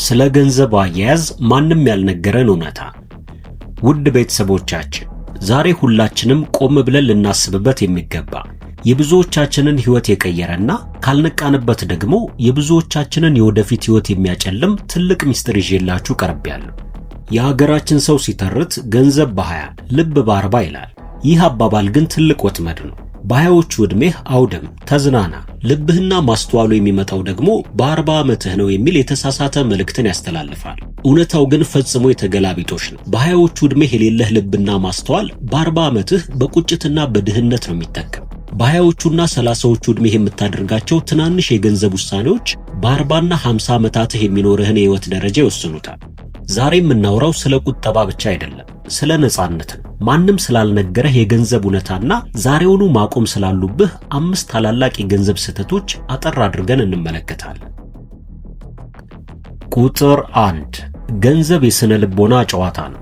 ስለ ገንዘብ አያያዝ ማንም ያልነገረን እውነታ። ውድ ቤተሰቦቻችን ዛሬ ሁላችንም ቆም ብለን ልናስብበት የሚገባ የብዙዎቻችንን ህይወት የቀየረና ካልነቃንበት ደግሞ የብዙዎቻችንን የወደፊት ህይወት የሚያጨልም ትልቅ ሚስጥር ይዤላችሁ ቀርቤያለሁ። የሀገራችን ሰው ሲተርት ገንዘብ በ20 ልብ በ40 ይላል። ይህ አባባል ግን ትልቅ ወጥመድ ነው። በ20ዎቹ ዕድሜህ አውድም፣ ተዝናና፣ ልብህና ማስተዋሉ የሚመጣው ደግሞ በ40 ዓመትህ ነው የሚል የተሳሳተ መልእክትን ያስተላልፋል። እውነታው ግን ፈጽሞ የተገላቢጦሽ ነው። በ20ዎቹ ዕድሜህ የሌለህ ልብና ማስተዋል በ40 ዓመትህ በቁጭትና በድህነት ነው የሚተካው። በ20ዎቹና 30ዎቹ ዕድሜህ የምታደርጋቸው ትናንሽ የገንዘብ ውሳኔዎች በ40ና 50 ዓመታትህ የሚኖርህን የህይወት ደረጃ ይወስኑታል። ዛሬ የምናወራው ስለ ቁጠባ ብቻ አይደለም፣ ስለ ነጻነት ነው። ማንም ስላልነገረህ የገንዘብ እውነታና ዛሬውኑ ማቆም ስላሉብህ 5 ታላላቅ የገንዘብ ስህተቶች አጠር አድርገን እንመለከታለን። ቁጥር 1 ገንዘብ የስነ ልቦና ጨዋታ ነው።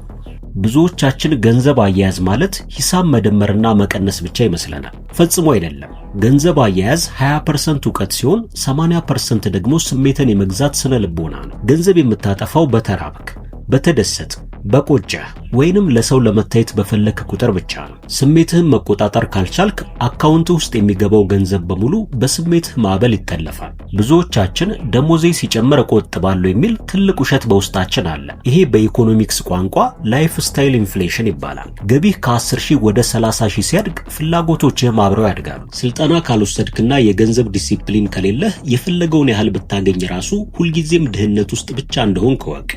ብዙዎቻችን ገንዘብ አያያዝ ማለት ሂሳብ መደመርና መቀነስ ብቻ ይመስለናል። ፈጽሞ አይደለም። ገንዘብ አያያዝ 20% ዕውቀት ሲሆን 80% ደግሞ ስሜትን የመግዛት ስነ ልቦና ነው። ገንዘብ የምታጠፋው በተራብክ፣ በተደሰት፣ በቆጨህ ወይንም ለሰው ለመታየት በፈለክ ቁጥር ብቻ ነው። ስሜትህን መቆጣጠር ካልቻልክ አካውንት ውስጥ የሚገባው ገንዘብ በሙሉ በስሜትህ ማዕበል ይጠለፋል። ብዙዎቻችን ደሞዜ ሲጨምር እቆጥባለሁ የሚል ትልቅ ውሸት በውስጣችን አለ። ይሄ በኢኮኖሚክስ ቋንቋ ላይፍ ስታይል ኢንፍሌሽን ይባላል። ገቢህ ከ10,000 ወደ 30,000 ሲያድግ ፍላጎቶችህም አብረው ያድጋሉ። ስልጠና ካልወሰድክና የገንዘብ ዲሲፕሊን ከሌለህ የፈለገውን ያህል ብታገኝ ራሱ ሁልጊዜም ድህነት ውስጥ ብቻ እንደሆንክ እወቅ።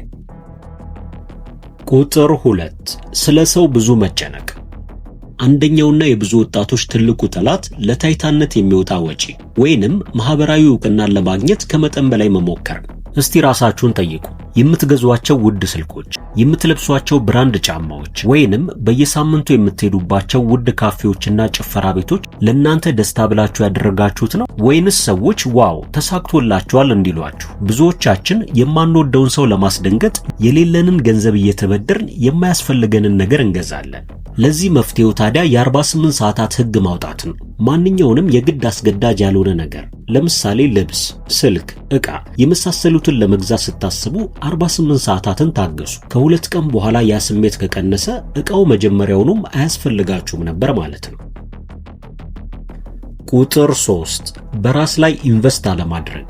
ቁጥር 2 ስለ ሰው ብዙ መጨነቅ። አንደኛውና የብዙ ወጣቶች ትልቁ ጠላት ለታይታነት የሚወጣ ወጪ ወይንም ማህበራዊ ዕውቅናን ለማግኘት ከመጠን በላይ መሞከር ነው። እስቲ ራሳችሁን ጠይቁ። የምትገዟቸው ውድ ስልኮች፣ የምትለብሷቸው ብራንድ ጫማዎች ወይንም በየሳምንቱ የምትሄዱባቸው ውድ ካፌዎችና ጭፈራ ቤቶች ለእናንተ ደስታ ብላችሁ ያደረጋችሁት ነው ወይንስ ሰዎች ዋው ተሳክቶላችኋል እንዲሏችሁ? ብዙዎቻችን የማንወደውን ሰው ለማስደንገጥ የሌለንን ገንዘብ እየተበደርን የማያስፈልገንን ነገር እንገዛለን። ለዚህ መፍትሄው ታዲያ የ48 ሰዓታት ህግ ማውጣት ነው። ማንኛውንም የግድ አስገዳጅ ያልሆነ ነገር ለምሳሌ ልብስ፣ ስልክ፣ ዕቃ የመሳሰሉትን ለመግዛት ስታስቡ 48 ሰዓታትን ታገሱ። ከ2 ቀን በኋላ ያ ስሜት ከቀነሰ ዕቃው መጀመሪያውኑም አያስፈልጋችሁም ነበር ማለት ነው። ቁጥር 3 በራስ ላይ ኢንቨስት አለማድረግ።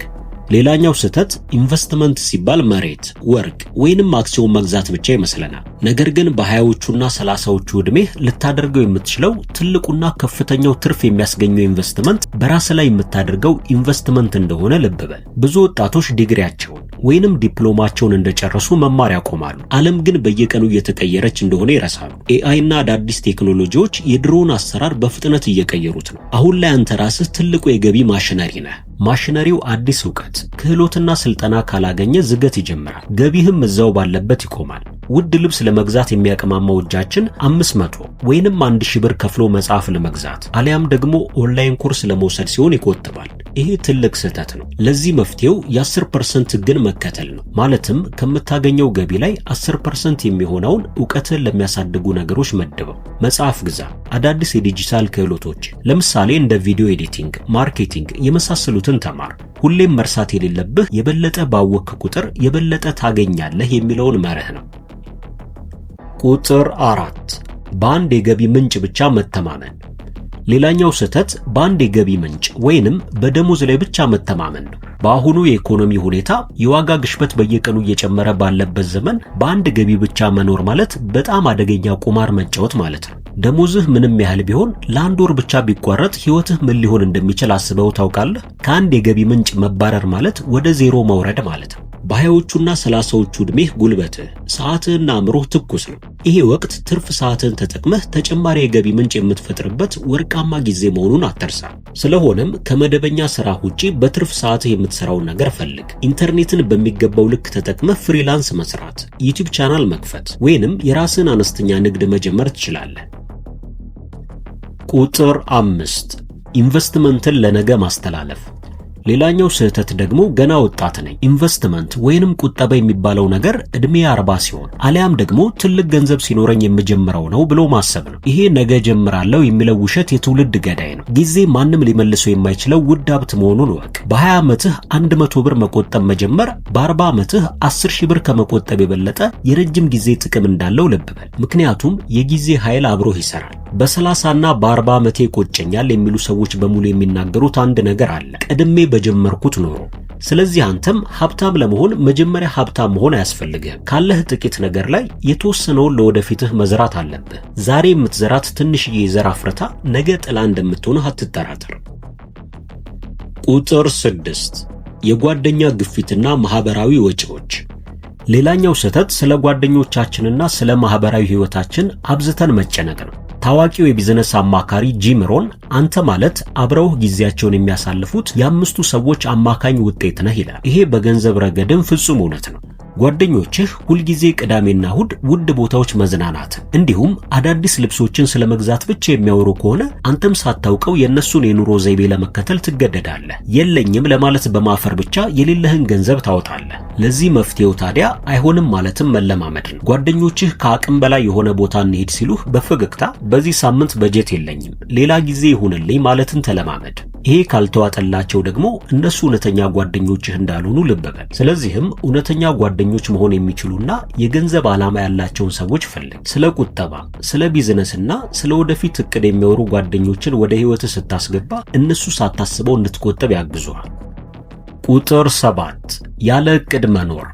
ሌላኛው ስህተት ኢንቨስትመንት ሲባል መሬት፣ ወርቅ ወይንም አክሲዮን መግዛት ብቻ ይመስለናል። ነገር ግን በ20ዎቹና 30ዎቹ ዕድሜህ ልታደርገው የምትችለው ትልቁና ከፍተኛው ትርፍ የሚያስገኘው ኢንቨስትመንት በራስ ላይ የምታደርገው ኢንቨስትመንት እንደሆነ ልብ በል። ብዙ ወጣቶች ዲግሪያቸውን ወይንም ዲፕሎማቸውን እንደጨረሱ መማር ያቆማሉ። ዓለም ግን በየቀኑ እየተቀየረች እንደሆነ ይረሳሉ። ኤአይ እና አዳዲስ ቴክኖሎጂዎች የድሮውን አሰራር በፍጥነት እየቀየሩት ነው። አሁን ላይ አንተ ራስህ ትልቁ የገቢ ማሽነሪ ነህ። ማሽነሪው አዲስ ዕውቀት፣ ክህሎትና ስልጠና ካላገኘ ዝገት ይጀምራል። ገቢህም እዛው ባለበት ይቆማል። ውድ ልብስ ለመግዛት የሚያቀማማው እጃችን 500 ወይንም 1000 ብር ከፍሎ መጽሐፍ ለመግዛት አሊያም ደግሞ ኦንላይን ኮርስ ለመውሰድ ሲሆን ይቆጥባል። ይሄ ትልቅ ስህተት ነው። ለዚህ መፍትሄው የ10% ህግን መከተል ነው። ማለትም ከምታገኘው ገቢ ላይ 10% የሚሆነውን ዕውቀትን ለሚያሳድጉ ነገሮች መድበው። መጽሐፍ ግዛ፣ አዳዲስ የዲጂታል ክህሎቶች ለምሳሌ እንደ ቪዲዮ ኤዲቲንግ፣ ማርኬቲንግ የመሳሰሉትን ተማር። ሁሌም መርሳት የሌለብህ የበለጠ ባወቅክ ቁጥር የበለጠ ታገኛለህ የሚለውን መርህ ነው። ቁጥር 4 በአንድ የገቢ ምንጭ ብቻ መተማመን። ሌላኛው ስህተት በአንድ የገቢ ምንጭ ወይንም በደሞዝ ላይ ብቻ መተማመን ነው። በአሁኑ የኢኮኖሚ ሁኔታ የዋጋ ግሽበት በየቀኑ እየጨመረ ባለበት ዘመን በአንድ ገቢ ብቻ መኖር ማለት በጣም አደገኛ ቁማር መጫወት ማለት ነው። ደሞዝህ ምንም ያህል ቢሆን ለአንድ ወር ብቻ ቢቋረጥ ህይወትህ ምን ሊሆን እንደሚችል አስበው ታውቃለህ? ከአንድ የገቢ ምንጭ መባረር ማለት ወደ ዜሮ መውረድ ማለት ነው። በ20ዎቹና 30ዎቹ ዕድሜህ ጉልበትህ፣ ሰዓትህና አእምሮህ ትኩስ ነው። ይሄ ወቅት ትርፍ ሰዓትህን ተጠቅመህ ተጨማሪ የገቢ ምንጭ የምትፈጥርበት ወርቃማ ጊዜ መሆኑን አትርሳ። ስለሆነም ከመደበኛ ስራ ውጪ በትርፍ ሰዓትህ የምትሰራውን ነገር ፈልግ። ኢንተርኔትን በሚገባው ልክ ተጠቅመህ ፍሪላንስ መስራት፣ ዩቲዩብ ቻናል መክፈት ወይንም የራስህን አነስተኛ ንግድ መጀመር ትችላለህ። ቁጥር 5 ኢንቨስትመንትን ለነገ ማስተላለፍ። ሌላኛው ስህተት ደግሞ ገና ወጣት ነኝ፣ ኢንቨስትመንት ወይንም ቁጠባ የሚባለው ነገር እድሜ 40 ሲሆን አሊያም ደግሞ ትልቅ ገንዘብ ሲኖረኝ የምጀምረው ነው ብሎ ማሰብ ነው። ይሄ ነገ ጀምራለሁ የሚለው ውሸት የትውልድ ገዳይ ነው። ጊዜ ማንም ሊመልሰው የማይችለው ውድ ሀብት መሆኑን ወቅ። በ20 ዓመትህ 100 ብር መቆጠብ መጀመር በ40 ዓመትህ 10,000 ብር ከመቆጠብ የበለጠ የረጅም ጊዜ ጥቅም እንዳለው ልብ በል። ምክንያቱም የጊዜ ኃይል አብሮህ ይሰራል። በ30 እና በ40 ዓመቴ ይቆጨኛል የሚሉ ሰዎች በሙሉ የሚናገሩት አንድ ነገር አለ፣ ቀድሜ በጀመርኩት ኖሮ። ስለዚህ አንተም ሀብታም ለመሆን መጀመሪያ ሀብታም መሆን አያስፈልግህም። ካለህ ጥቂት ነገር ላይ የተወሰነውን ለወደፊትህ መዝራት አለብህ። ዛሬ የምትዘራት ትንሽዬ ዘር አፍርታ ነገ ጥላ እንደምትሆንህ አትጠራጠር። ቁጥር 6 የጓደኛ ግፊትና ማህበራዊ ወጪዎች። ሌላኛው ስህተት ስለ ጓደኞቻችንና ስለ ማህበራዊ ህይወታችን አብዝተን መጨነቅ ነው። ታዋቂው የቢዝነስ አማካሪ ጂም ሮን አንተ ማለት አብረው ጊዜያቸውን የሚያሳልፉት የአምስቱ ሰዎች አማካኝ ውጤት ነህ ይላል። ይሄ በገንዘብ ረገድም ፍጹም እውነት ነው። ጓደኞችህ ሁልጊዜ ቅዳሜና እሁድ ውድ ቦታዎች መዝናናት እንዲሁም አዳዲስ ልብሶችን ስለመግዛት ብቻ የሚያወሩ ከሆነ አንተም ሳታውቀው የነሱን የኑሮ ዘይቤ ለመከተል ትገደዳለህ። የለኝም ለማለት በማፈር ብቻ የሌለህን ገንዘብ ታወጣለህ። ለዚህ መፍትሄው ታዲያ አይሆንም ማለትም መለማመድ ነው። ጓደኞችህ ከአቅም በላይ የሆነ ቦታ እንሄድ ሲሉህ በፈገግታ በዚህ ሳምንት በጀት የለኝም ሌላ ጊዜ ይሁንልኝ ማለትን ተለማመድ። ይሄ ካልተዋጠላቸው ደግሞ እነሱ እውነተኛ ጓደኞችህ እንዳልሆኑ ልብ በል። ስለዚህም እውነተኛ ጓደኞች መሆን የሚችሉና የገንዘብ ዓላማ ያላቸውን ሰዎች ፈልግ። ስለ ቁጠባ፣ ስለ ቢዝነስና ስለ ወደፊት እቅድ የሚያወሩ ጓደኞችን ወደ ህይወትህ ስታስገባ እነሱ ሳታስበው እንድትቆጠብ ያግዙሃል። ቁጥር 7 ያለ እቅድ መኖር።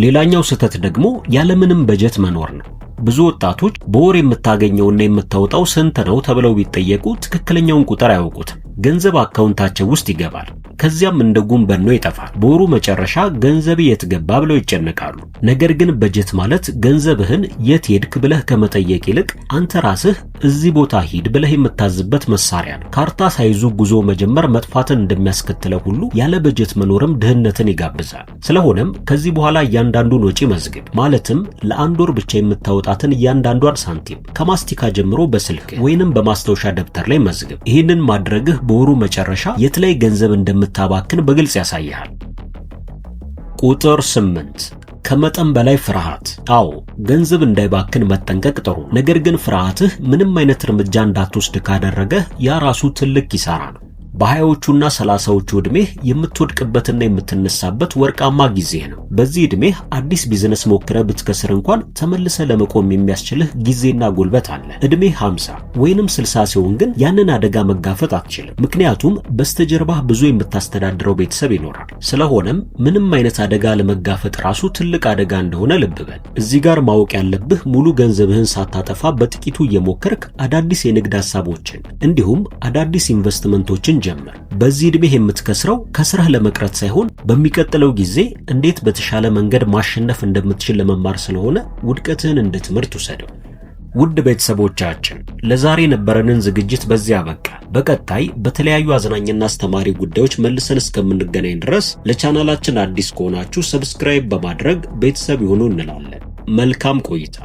ሌላኛው ስህተት ደግሞ ያለምንም በጀት መኖር ነው። ብዙ ወጣቶች በወር የምታገኘውና የምታወጣው ስንት ነው ተብለው ቢጠየቁ ትክክለኛውን ቁጥር አያውቁትም። ገንዘብ አካውንታቸው ውስጥ ይገባል፣ ከዚያም እንደ ጉም በኖ ይጠፋል። በወሩ መጨረሻ ገንዘብ የት ገባ ብለው ይጨነቃሉ። ነገር ግን በጀት ማለት ገንዘብህን የት ሄድክ ብለህ ከመጠየቅ ይልቅ አንተ ራስህ እዚህ ቦታ ሂድ ብለህ የምታዝበት መሳሪያ ነው። ካርታ ሳይዙ ጉዞ መጀመር መጥፋትን እንደሚያስከትለው ሁሉ ያለ በጀት መኖርም ድህነትን ይጋብዛል። ስለሆነም ከዚህ በኋላ እያንዳንዱን ወጪ መዝግብ። ማለትም ለአንድ ወር ብቻ የምታወጣትን እያንዳንዷን ሳንቲም ከማስቲካ ጀምሮ በስልክ ወይንም በማስታወሻ ደብተር ላይ መዝግብ። ይህንን ማድረግህ በወሩ መጨረሻ የት ላይ ገንዘብ እንደምታባክን በግልጽ ያሳያል። ቁጥር 8 ከመጠን በላይ ፍርሃት። አዎ ገንዘብ እንዳይባክን መጠንቀቅ ጥሩ፣ ነገር ግን ፍርሃትህ ምንም አይነት እርምጃ እንዳትወስድ ካደረገህ ያ ራሱ ትልቅ ኪሳራ ነው። በ20ዎቹና 30ዎቹ ዕድሜህ የምትወድቅበትና የምትነሳበት ወርቃማ ጊዜህ ነው። በዚህ ዕድሜህ አዲስ ቢዝነስ ሞክረህ ብትከስር እንኳን ተመልሰህ ለመቆም የሚያስችልህ ጊዜና ጉልበት አለ። ዕድሜህ 50 ወይንም 60 ሲሆን ግን ያንን አደጋ መጋፈጥ አትችልም። ምክንያቱም በስተጀርባህ ብዙ የምታስተዳድረው ቤተሰብ ይኖራል። ስለሆነም ምንም አይነት አደጋ ለመጋፈጥ ራሱ ትልቅ አደጋ እንደሆነ ልብ በል። እዚህ ጋር ማወቅ ያለብህ ሙሉ ገንዘብህን ሳታጠፋ በጥቂቱ እየሞከርክ አዳዲስ የንግድ ሐሳቦችን እንዲሁም አዳዲስ ኢንቨስትመንቶችን ጀምር። በዚህ ዕድሜህ የምትከስረው ከስራህ ለመቅረት ሳይሆን በሚቀጥለው ጊዜ እንዴት በተሻለ መንገድ ማሸነፍ እንደምትችል ለመማር ስለሆነ ውድቀትህን እንደ ትምህርት ውሰደው። ውድ ቤተሰቦቻችን ለዛሬ የነበረንን ዝግጅት በዚያ በቃ። በቀጣይ በተለያዩ አዝናኝና አስተማሪ ጉዳዮች መልሰን እስከምንገናኝ ድረስ ለቻናላችን አዲስ ከሆናችሁ ሰብስክራይብ በማድረግ ቤተሰብ ይሁኑ እንላለን። መልካም ቆይታ።